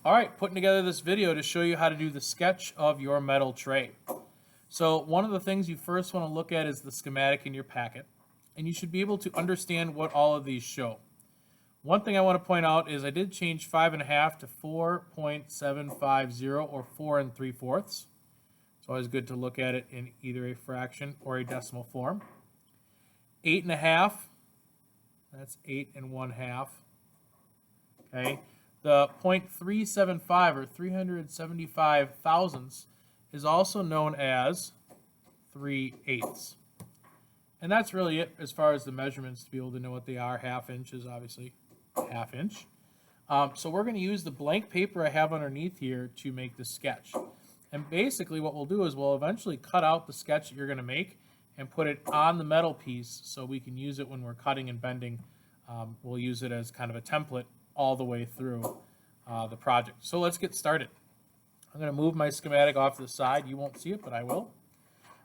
All right, putting together this video to show you how to do the sketch of your metal tray. So one of the things you first want to look at is the schematic in your packet, and you should be able to understand what all of these show. One thing I want to point out is I did change 5.5 to 4.750 or 4 3/4. It's always good to look at it in either a fraction or a decimal form. 8.5, that's 8 1/2. Okay. The 0.375 or 375 thousandths is also known as 3/8. And that's really it as far as the measurements to be able to know what they are. 1/2 inch is obviously 1/2 inch. So we're going to use the blank paper I have underneath here to make the sketch. And basically what we'll do is we'll eventually cut out the sketch that you're going to make and put it on the metal piece so we can use it when we're cutting and bending. We'll use it as kind of a template all the way through the project. So let's get started. I'm going to move my schematic off to the side. You won't see it, but I will.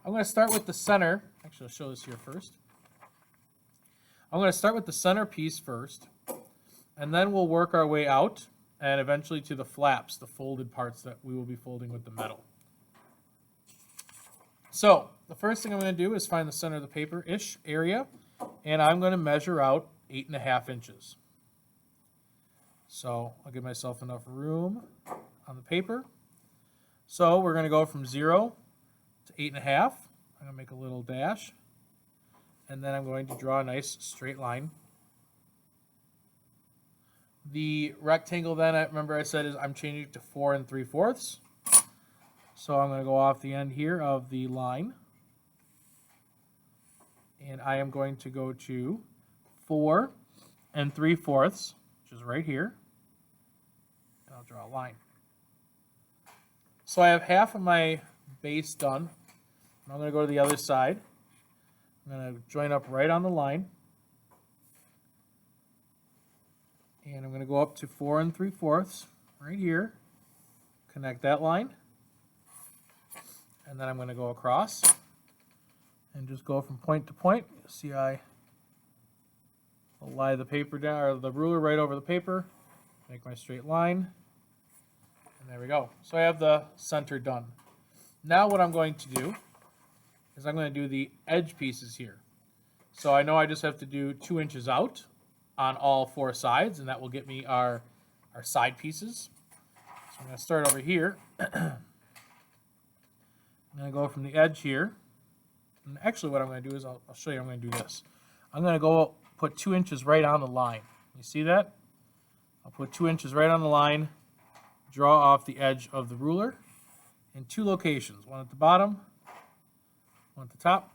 I'm going to start with the center. Actually, I'll show this here first. I'm going to start with the center piece first, and then we'll work our way out and eventually to the flaps, the folded parts that we will be folding with the metal. So the first thing I'm going to do is find the center of the paper-ish area, and I'm going to measure out 8.5 inches. So I'll give myself enough room on the paper. So we're going to go from 0 to 8.5. I'm going to make a little dash, and then I'm going to draw a nice straight line. The rectangle then, remember I said, is I'm changing it to 4 3/4. So I'm going to go off the end here of the line, and I am going to go to 4 3/4, which is right here, and I'll draw a line. So I have half of my base done. I'm going to go to the other side. I'm going to join up right on the line, and I'm going to go up to 4 3/4 right here, connect that line, and then I'm going to go across and just go from point to point. You'll see I will lie the paper down, or the ruler right over the paper, make my straight line, and there we go. So I have the center done. Now what I'm going to do is I'm going to do the edge pieces here. So I know I just have to do 2 inches out on all 4 sides, and that will get me our side pieces. So I'm going to start over here. I'm going to go from the edge here. And actually what I'm going to do is I'll show you. I'm going to do this. I'm going to go put 2 inches right on the line. You see that? I'll put 2 inches right on the line, draw off the edge of the ruler in 2 locations, one at the bottom, one at the top,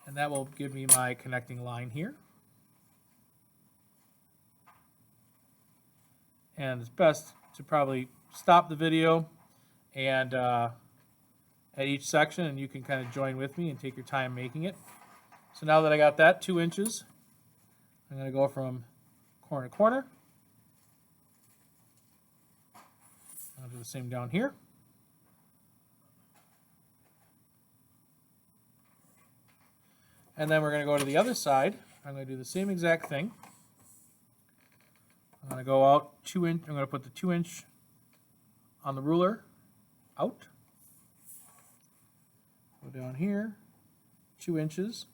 and that will give me my connecting line here. And it's best to probably stop the video and at each section, and you can kind of join with me and take your time making it. So now that I got that 2 inches, I'm going to go from corner to corner. I'll do the same down here. And then we're going to go to the other side. I'm going to do the same exact thing. I'm going to go out 2 inch. I'm going to put the 2 inch on the ruler out. Go down here, 2 inches.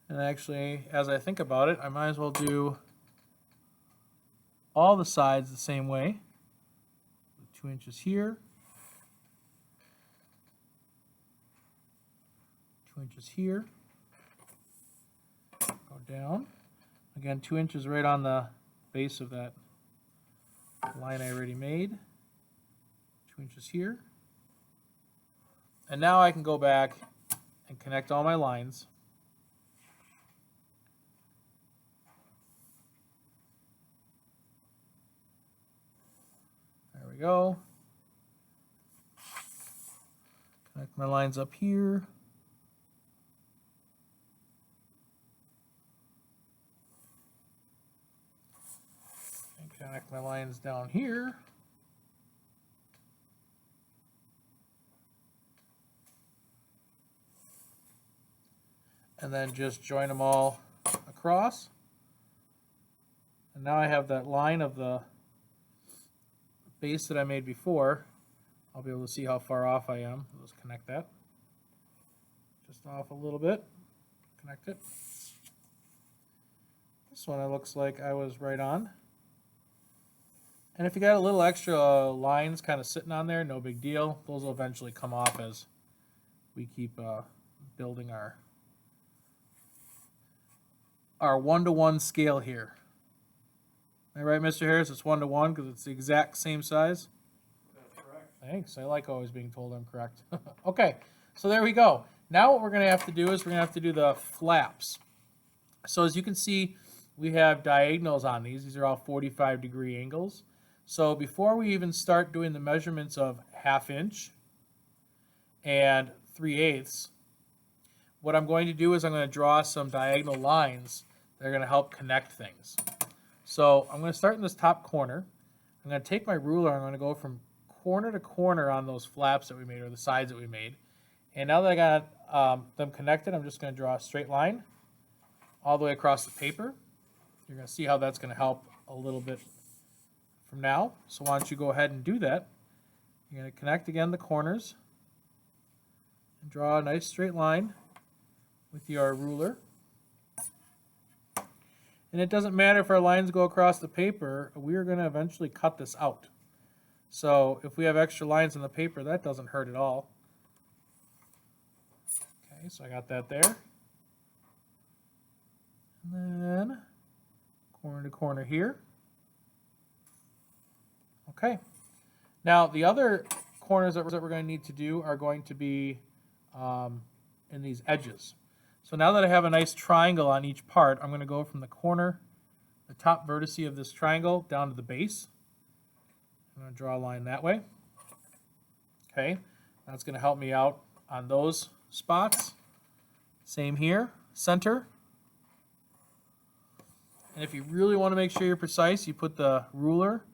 And actually, as I think about it, I might as well do all the sides the same way. 2 inches here, 2 inches here, go down. Again, 2 inches right on the base of that line I already made, 2 inches here. And now I can go back and connect all my lines. There we go. Connect my lines up here. And connect my lines down here. And then just join them all across. And now I have that line of the base that I made before, I'll be able to see how far off I am. Let's connect that. Just off a little bit. Connect it. This one, it looks like I was right on. And if you got a little extra lines kind of sitting on there, no big deal. Those will eventually come off as we keep building our 1-to-1 scale here. Am I right, Mr. Harris? It's 1-to-1 because it's the exact same size? That's correct. Thanks. I like always being told I'm correct. Okay, so there we go. Now what we're going to have to do is we're going to have to do the flaps. So as you can see, we have diagonals on these. These are all 45-degree angles. So before we even start doing the measurements of 1/2 inch and 3/8, what I'm going to do is I'm going to draw some diagonal lines that are going to help connect things. So I'm going to start in this top corner. I'm going to take my ruler. I'm going to go from corner to corner on those flaps that we made, or the sides that we made. And now that I got them connected, I'm just going to draw a straight line all the way across the paper. You're going to see how that's going to help a little bit from now. So why don't you go ahead and do that. You're going to connect again the corners and draw a nice straight line with your ruler. And it doesn't matter if our lines go across the paper, we're going to eventually cut this out. So if we have extra lines on the paper, that doesn't hurt at all. Okay, so I got that there. And then corner to corner here. Okay. Now the other corners that we're going to need to do are going to be in these edges. So now that I have a nice triangle on each part, I'm going to go from the corner, the top vertice of this triangle, down to the base. I'm going to draw a line that way. Okay, that's going to help me out on those spots. Same here, center. And if you really want to make sure you're precise, you put the ruler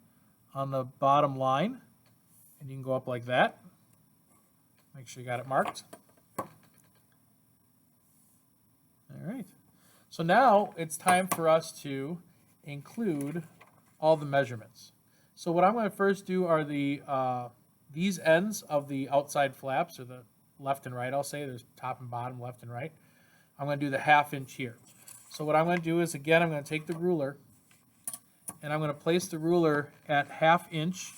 on the bottom line, and you can go up like that. Make sure you got it marked. All right. So now it's time for us to include all the measurements. So what I'm going to first do are the these ends of the outside flaps, or the left and right, I'll say. There's top and bottom, left and right. I'm going to do the 1/2 inch here. So what I'm going to do is, again, I'm going to take the ruler, and I'm going to place the ruler at 1/2 inch.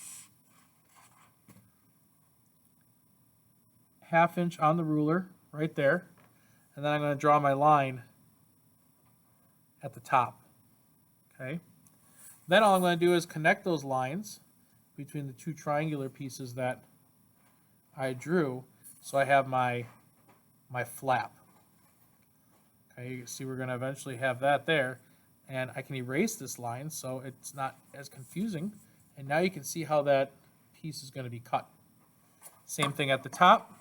1/2 inch on the ruler, right there. And then I'm going to draw my line at the top. Okay. Then all I'm going to do is connect those lines between the two triangular pieces that I drew, so I have my flap. Okay, you can see we're going to eventually have that there, and I can erase this line so it's not as confusing. And now you can see how that piece is going to be cut. Same thing at the top.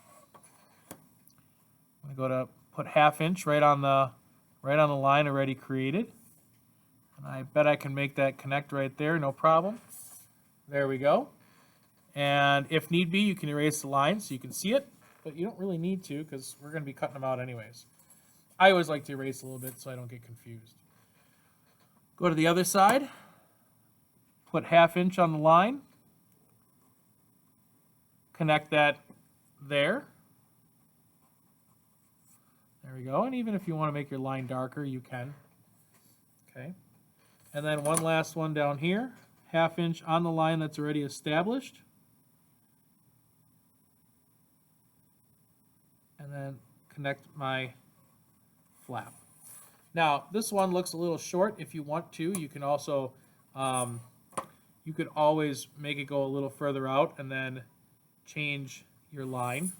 I'm going to go to put 1/2 inch right on the line already created. And I bet I can make that connect right there, no problem. There we go. And if need be, you can erase the line so you can see it, but you don't really need to because we're going to be cutting them out anyways. I always like to erase a little bit so I don't get confused. Go to the other side, put 1/2 inch on the line, connect that there. There we go. And even if you want to make your line darker, you can. Okay. And then one last one down here, 1/2 inch on the line that's already established. And then connect my flap. Now, this one looks a little short. If you want to, you can also, you could always make it go a little further out and then change your line.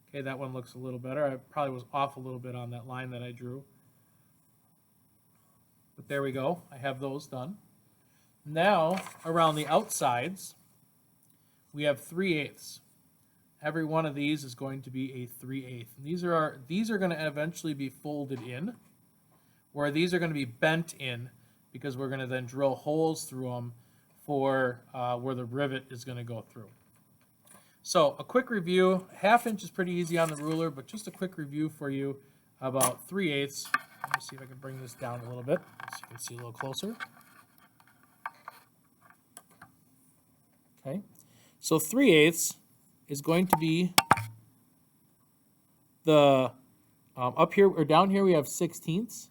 Okay, that one looks a little better. I probably was off a little bit on that line that I drew. But there we go. I have those done. Now, around the outsides, we have 3/8. Every one of these is going to be a 3/8. These are going to eventually be folded in, where these are going to be bent in because we're going to then drill holes through them for where the rivet is going to go through. So a quick review. 1/2 inch is pretty easy on the ruler, but just a quick review for you about 3/8. Let me see if I can bring this down a little bit so you can see a little closer. Okay, so 3/8 is going to be the, up here or down here we have 16ths.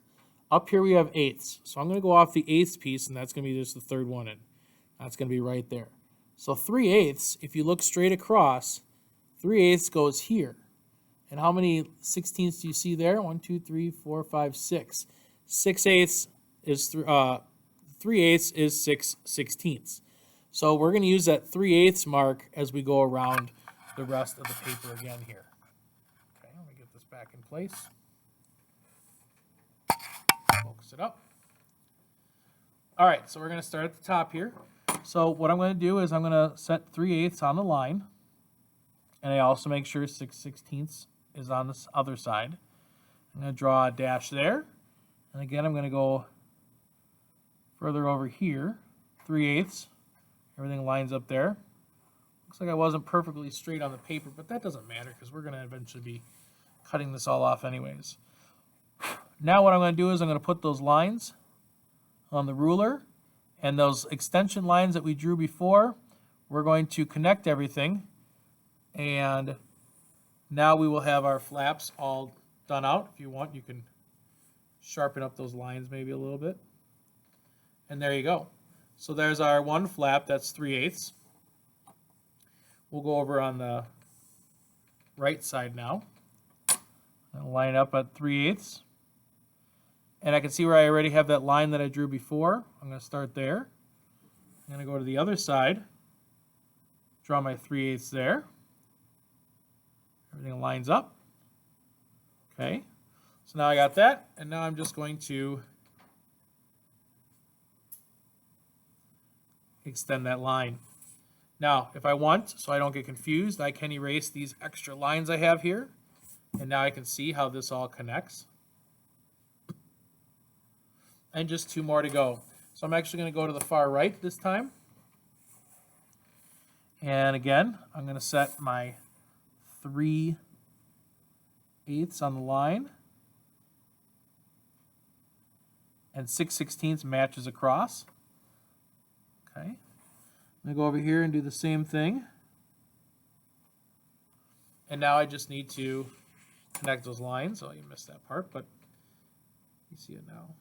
Up here we have eighths. So I'm going to go off the eighths piece, and that's going to be just the third one in. That's going to be right there. So 3/8, if you look straight across, 3/8 goes here. And how many 16ths do you see there? 1, 2, 3, 4, 5, 6. 6/8 is 3/8 is 6/16. So we're going to use that 3/8 mark as we go around the rest of the paper again here. Okay, let me get this back in place. Focus it up. All right, so we're going to start at the top here. So what I'm going to do is I'm going to set 3/8 on the line. And I also make sure 6/16 is on this other side. I'm going to draw a dash there. And again, I'm going to go further over here. 3/8. Everything lines up there. Looks like I wasn't perfectly straight on the paper, but that doesn't matter because we're going to eventually be cutting this all off anyways. Now what I'm going to do is I'm going to put those lines on the ruler, and those extension lines that we drew before, we're going to connect everything, and now we will have our flaps all done out. If you want, you can sharpen up those lines maybe a little bit. And there you go. So there's our one flap, that's 3/8. We'll go over on the right side now. I'll line up at 3/8. And I can see where I already have that line that I drew before. I'm going to start there. I'm going to go to the other side, draw my 3/8 there. Everything lines up. Okay, so now I got that, and now I'm just going to extend that line. Now, if I want, so I don't get confused, I can erase these extra lines I have here, and now I can see how this all connects. And just 2 more to go. So I'm actually going to go to the far right this time. And again, I'm going to set my 3/8 on the line. And 6/16 matches across. Okay. I'm going to go over here and do the same thing. And now I just need to connect those lines. Oh, you missed that part, but you see it now.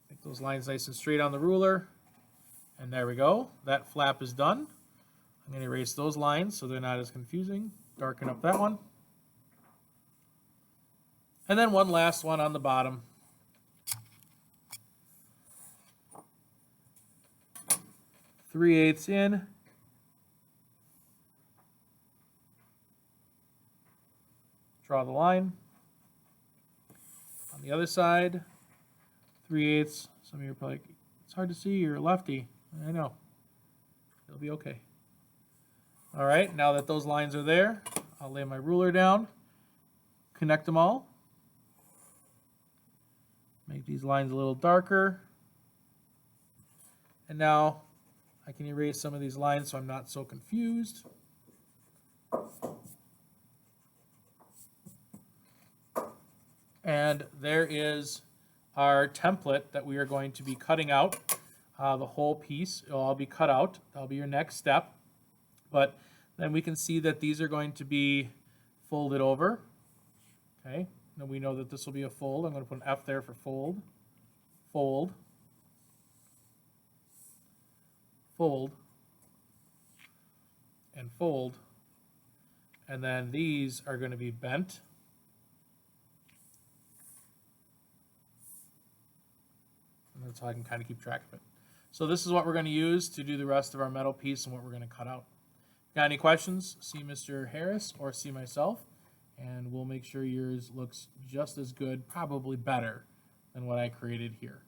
Make those lines nice and straight on the ruler. And there we go. That flap is done. I'm going to erase those lines so they're not as confusing. Darken up that one. And then one last one on the bottom. 3/8 in. Draw the line. On the other side, 3/8. Some of you are probably like, it's hard to see, you're a lefty. I know. It'll be okay. All right, now that those lines are there, I'll lay my ruler down, connect them all. Make these lines a little darker. And now I can erase some of these lines so I'm not so confused. And there is our template that we are going to be cutting out. The whole piece will all be cut out. That'll be your next step. But then we can see that these are going to be folded over. Okay, now we know that this will be a fold. I'm going to put an F there for fold. Fold. Fold. And fold. And then these are going to be bent. And that's how I can kind of keep track of it. So this is what we're going to use to do the rest of our metal piece and what we're going to cut out. Got any questions? See Mr. Harris or see myself, and we'll make sure yours looks just as good, probably better than what I created here.